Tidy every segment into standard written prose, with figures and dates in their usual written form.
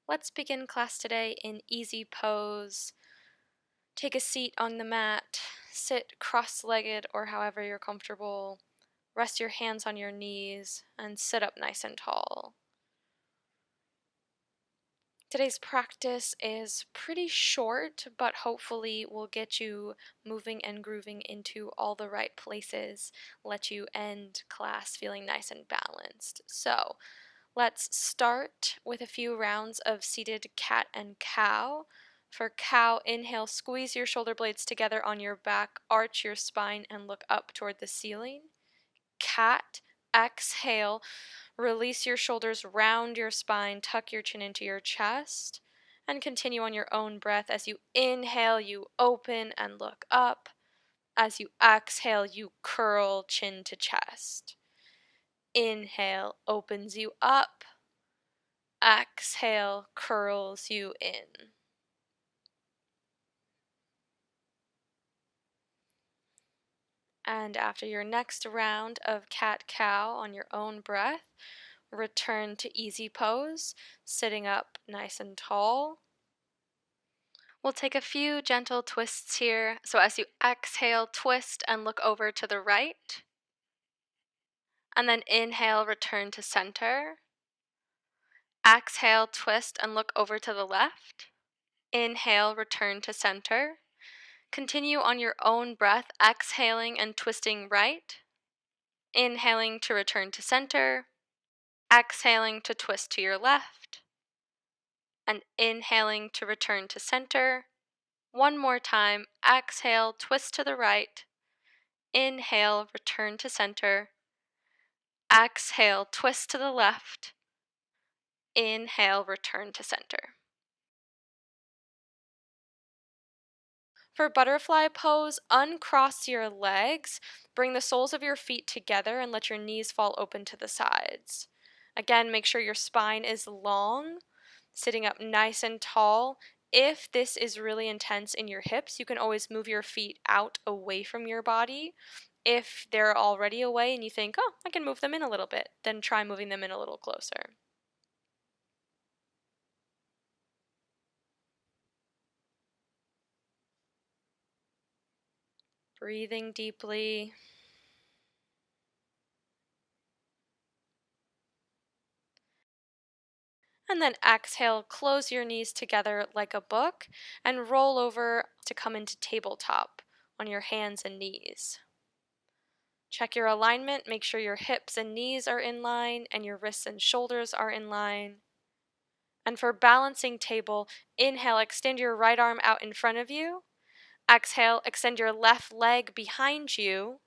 Let's begin class today in easy pose. Take a seat on the mat, sit cross-legged or however you're comfortable. Rest your hands on your knees and sit up nice and tall. Today's practice is pretty short, but hopefully will get you moving and grooving into all the right places, let you end class feeling nice and balanced. So, let's start with a few rounds of seated cat and cow. For cow, inhale, squeeze your shoulder blades together on your back, arch your spine, and look up toward the ceiling. Cat, exhale, release your shoulders, round your spine, tuck your chin into your chest, and continue on your own breath. As you inhale, you open and look up. As you exhale, you curl chin to chest. Inhale opens you up. Exhale curls you in. And after your next round of cat-cow on your own breath, return to easy pose, sitting up nice and tall. We'll take a few gentle twists here. So as you exhale, twist and look over to the right. And then inhale, return to center. Exhale, twist and look over to the left. Inhale, return to center. Continue on your own breath, exhaling and twisting right. Inhaling to return to center. Exhaling to twist to your left. And inhaling to return to center. One more time. Exhale, twist to the right. Inhale, return to center. Exhale, twist to the left. Inhale, return to center. For butterfly pose, uncross your legs, bring the soles of your feet together and let your knees fall open to the sides. Again, make sure your spine is long, sitting up nice and tall. If this is really intense in your hips, you can always move your feet out away from your body. If they're already away and you think, oh, I can move them in a little bit, then try moving them in a little closer. Breathing deeply. And then exhale, close your knees together like a book and roll over to come into tabletop on your hands and knees. Check your alignment, make sure your hips and knees are in line and your wrists and shoulders are in line. And for balancing table, inhale, extend your right arm out in front of you. Exhale, extend your left leg behind you.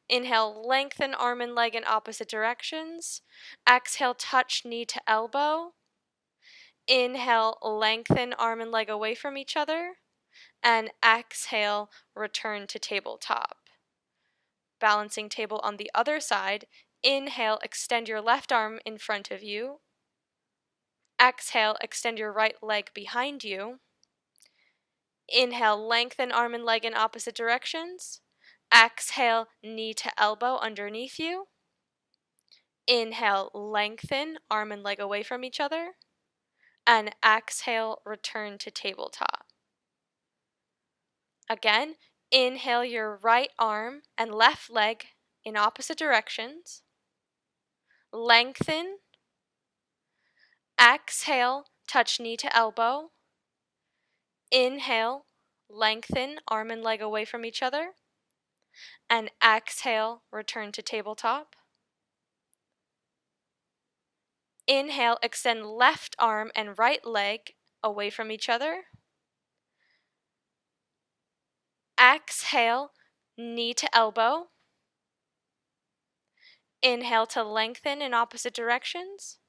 Inhale, lengthen arm and leg in opposite directions. Exhale, touch knee to elbow. Inhale, lengthen arm and leg away from each other. And exhale, return to tabletop. Balancing table on the other side. Inhale, extend your left arm in front of you. Exhale, extend your right leg behind you. Inhale, lengthen arm and leg in opposite directions. Exhale, knee to elbow underneath you. Inhale, lengthen arm and leg away from each other. And exhale, return to tabletop. Again, inhale your right arm and left leg in opposite directions. Lengthen. Exhale, touch knee to elbow. Inhale, lengthen arm and leg away from each other. And exhale, return to tabletop. Inhale, extend left arm and right leg away from each other. Exhale, knee to elbow. Inhale to lengthen in opposite directions.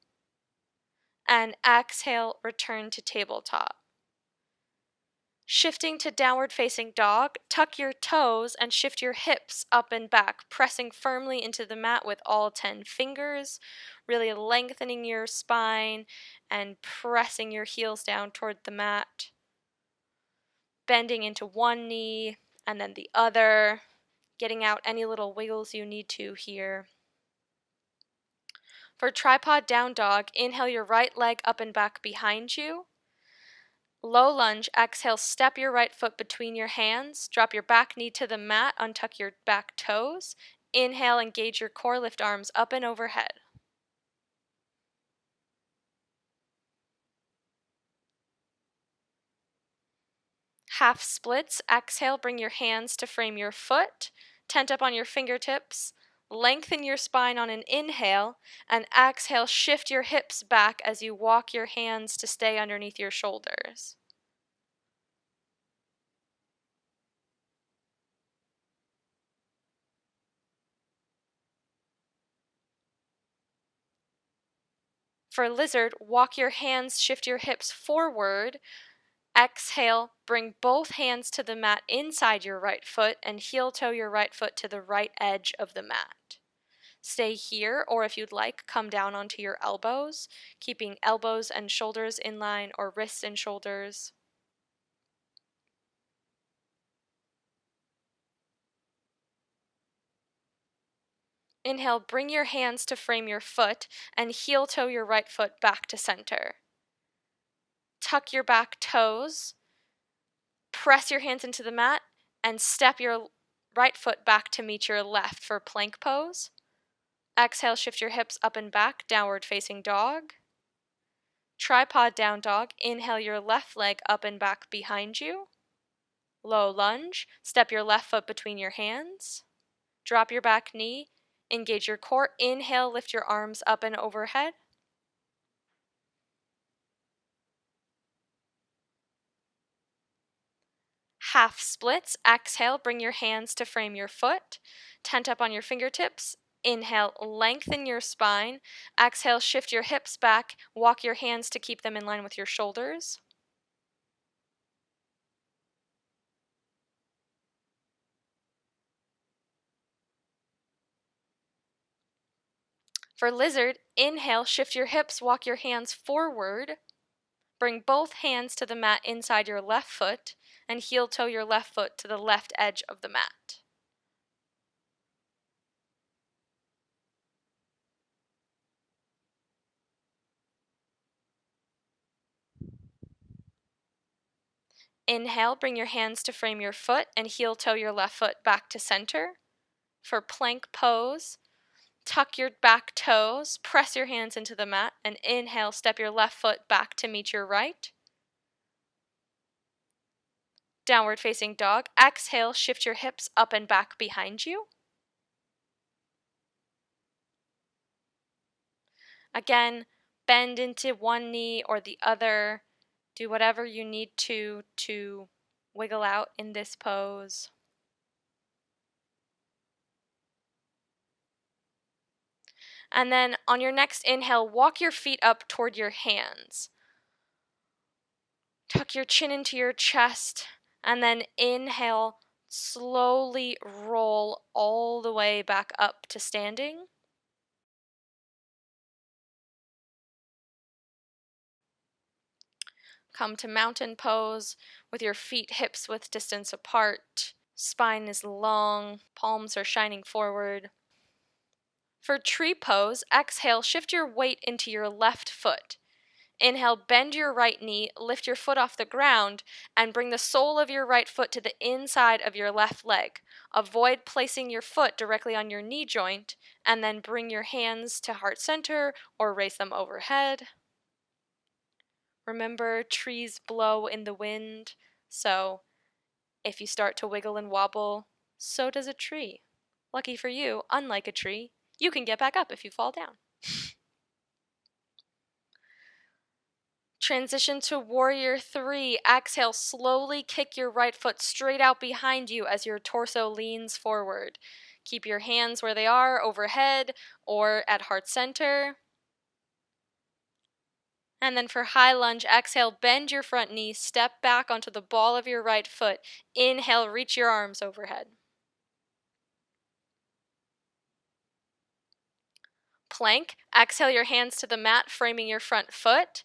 And exhale, return to tabletop. Shifting to downward facing dog, tuck your toes and shift your hips up and back, pressing firmly into the mat with all 10 fingers, really lengthening your spine and pressing your heels down toward the mat. Bending into one knee and then the other, getting out any little wiggles you need to here. For tripod down dog, inhale your right leg up and back behind you. Low lunge, exhale, step your right foot between your hands. Drop your back knee to the mat, untuck your back toes. Inhale, engage your core, lift arms up and overhead. Half splits, exhale, bring your hands to frame your foot. Tent up on your fingertips. Lengthen your spine on an inhale, and exhale, shift your hips back as you walk your hands to stay underneath your shoulders. For lizard, walk your hands, shift your hips forward. Exhale, bring both hands to the mat inside your right foot and heel toe your right foot to the right edge of the mat. Stay here, or if you'd like, come down onto your elbows, keeping elbows and shoulders in line or wrists and shoulders. Inhale, bring your hands to frame your foot and heel toe your right foot back to center. Tuck your back toes, press your hands into the mat, and step your right foot back to meet your left for plank pose. Exhale, shift your hips up and back, downward facing dog. Tripod down dog, inhale your left leg up and back behind you. Low lunge, step your left foot between your hands. Drop your back knee, engage your core. Inhale, lift your arms up and overhead. Half splits, exhale, bring your hands to frame your foot. Tent up on your fingertips. Inhale, lengthen your spine. Exhale, shift your hips back. Walk your hands to keep them in line with your shoulders. For lizard, inhale, shift your hips, walk your hands forward. Bring both hands to the mat inside your left foot and heel toe your left foot to the left edge of the mat. Inhale, bring your hands to frame your foot and heel toe your left foot back to center. For plank pose, tuck your back toes, press your hands into the mat, and inhale, step your left foot back to meet your right. Downward facing dog. Exhale, shift your hips up and back behind you. Again, bend into one knee or the other. Do whatever you need to wiggle out in this pose. And then on your next inhale, walk your feet up toward your hands. Tuck your chin into your chest, and then inhale, slowly roll all the way back up to standing. Come to mountain pose with your feet hips width distance apart. Spine is long, palms are shining forward. For tree pose, exhale, shift your weight into your left foot. Inhale, bend your right knee, lift your foot off the ground, and bring the sole of your right foot to the inside of your left leg. Avoid placing your foot directly on your knee joint, and then bring your hands to heart center or raise them overhead. Remember, trees blow in the wind, so if you start to wiggle and wobble, so does a tree. Lucky for you, unlike a tree, you can get back up if you fall down. Transition to warrior 3. Exhale, slowly kick your right foot straight out behind you as your torso leans forward. Keep your hands where they are, overhead or at heart center. And then for high lunge, exhale, bend your front knee, step back onto the ball of your right foot. Inhale, reach your arms overhead. Plank, exhale your hands to the mat, framing your front foot.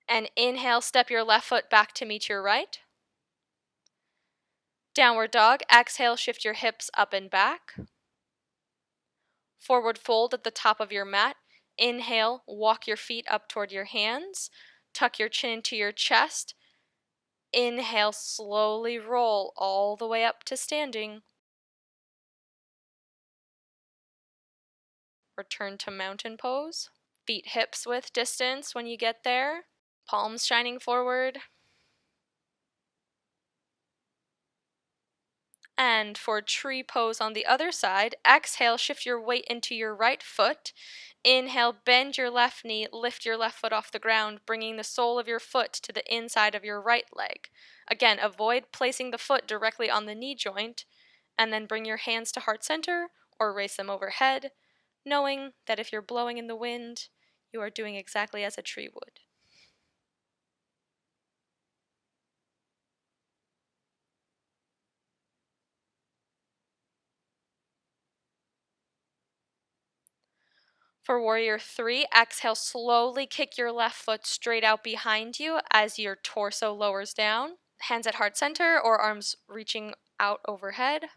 And inhale, step your left foot back to meet your right. Downward dog, exhale, shift your hips up and back. Forward fold at the top of your mat. Inhale, walk your feet up toward your hands. Tuck your chin into your chest. Inhale, slowly roll all the way up to standing. Return to mountain pose. Feet hips width distance when you get there. Palms shining forward. And for tree pose on the other side, exhale, shift your weight into your right foot. Inhale, bend your left knee, lift your left foot off the ground, bringing the sole of your foot to the inside of your right leg. Again, avoid placing the foot directly on the knee joint, and then bring your hands to heart center or raise them overhead, knowing that if you're blowing in the wind, you are doing exactly as a tree would. For Warrior 3, exhale, slowly kick your left foot straight out behind you as your torso lowers down. Hands at heart center or arms reaching out overhead.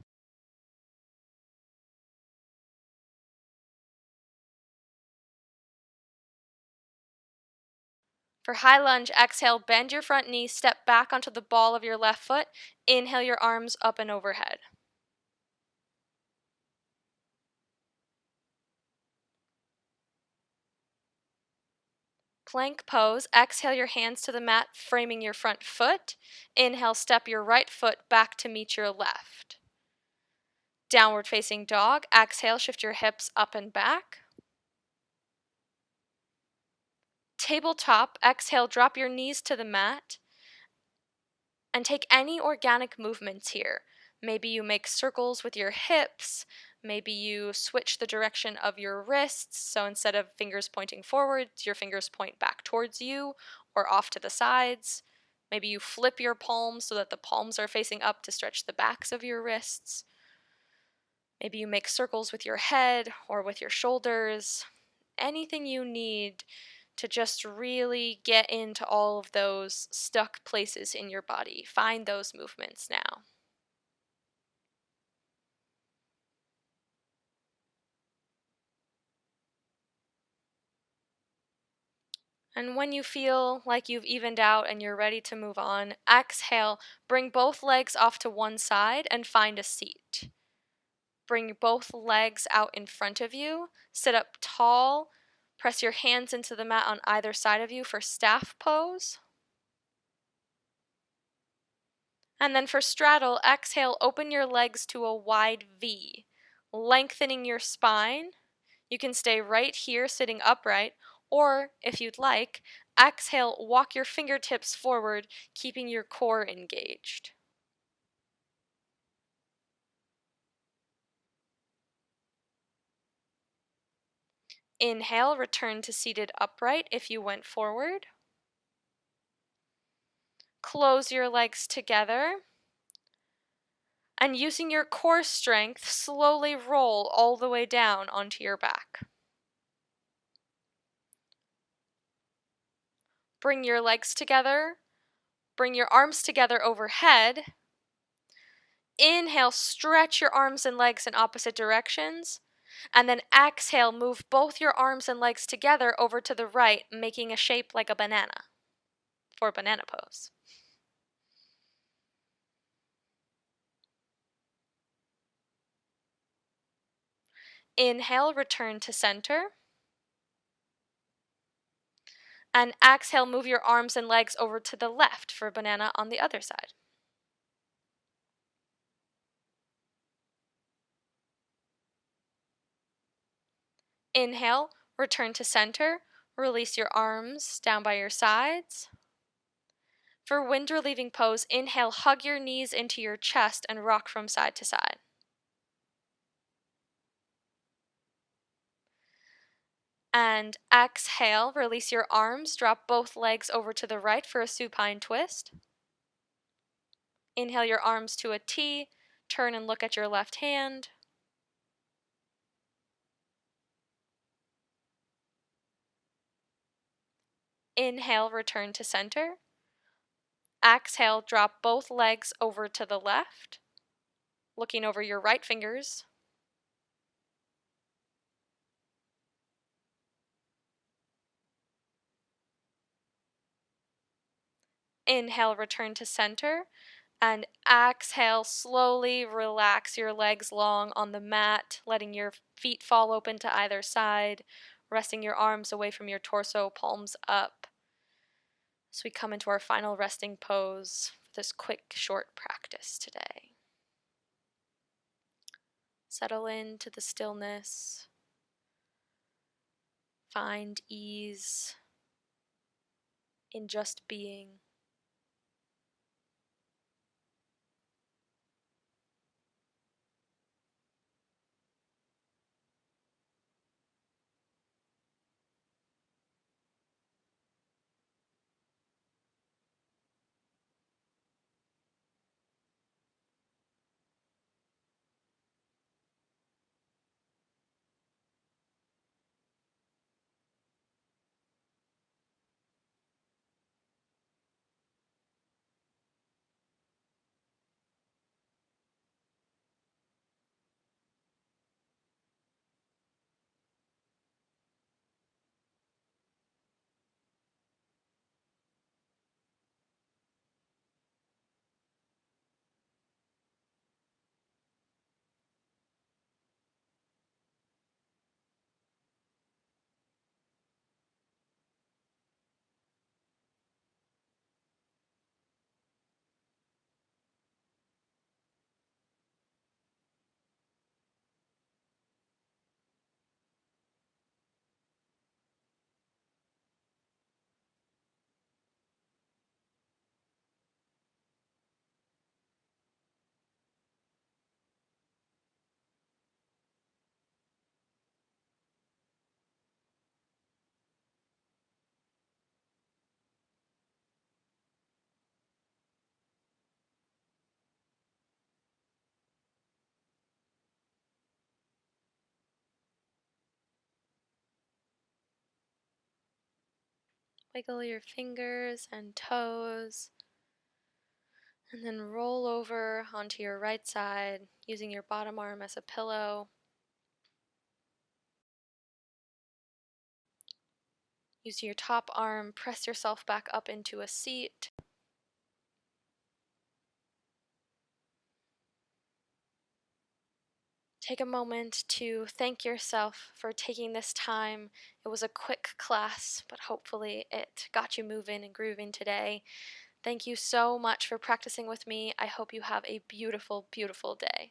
For high lunge, exhale, bend your front knee, step back onto the ball of your left foot. Inhale your arms up and overhead. Plank pose, exhale your hands to the mat, framing your front foot. Inhale, step your right foot back to meet your left. Downward facing dog, exhale, shift your hips up and back. Tabletop, exhale, drop your knees to the mat and take any organic movements here. Maybe you make circles with your hips, maybe you switch the direction of your wrists, so instead of fingers pointing forwards, your fingers point back towards you or off to the sides. Maybe you flip your palms so that the palms are facing up to stretch the backs of your wrists. Maybe you make circles with your head or with your shoulders. Anything you need to just really get into all of those stuck places in your body. Find those movements now. And when you feel like you've evened out and you're ready to move on, exhale, bring both legs off to one side and find a seat. Bring both legs out in front of you, sit up tall, press your hands into the mat on either side of you for staff pose. And then for straddle, exhale, open your legs to a wide V, lengthening your spine. You can stay right here sitting upright, or if you'd like, exhale, walk your fingertips forward, keeping your core engaged. Inhale, return to seated upright if you went forward. Close your legs together. And using your core strength, slowly roll all the way down onto your back. Bring your legs together. Bring your arms together overhead. Inhale, stretch your arms and legs in opposite directions. And then exhale, move both your arms and legs together over to the right, making a shape like a banana for banana pose. Inhale, return to center. And exhale, move your arms and legs over to the left for banana on the other side. Inhale, return to center. Release your arms down by your sides. For wind relieving pose, inhale, hug your knees into your chest and rock from side to side. And exhale, release your arms, drop both legs over to the right for a supine twist. Inhale your arms to a T, turn and look at your left hand. Inhale, return to center. Exhale, drop both legs over to the left, looking over your right fingers. Inhale, return to center. And exhale, slowly relax your legs long on the mat, letting your feet fall open to either side, resting your arms away from your torso, palms up. So we come into our final resting pose for this quick, short practice today. Settle into the stillness. Find ease in just being. Wiggle your fingers and toes, and then roll over onto your right side using your bottom arm as a pillow. Using your top arm, press yourself back up into a seat. Take a moment to thank yourself for taking this time. It was a quick class, but hopefully it got you moving and grooving today. Thank you so much for practicing with me. I hope you have a beautiful, beautiful day.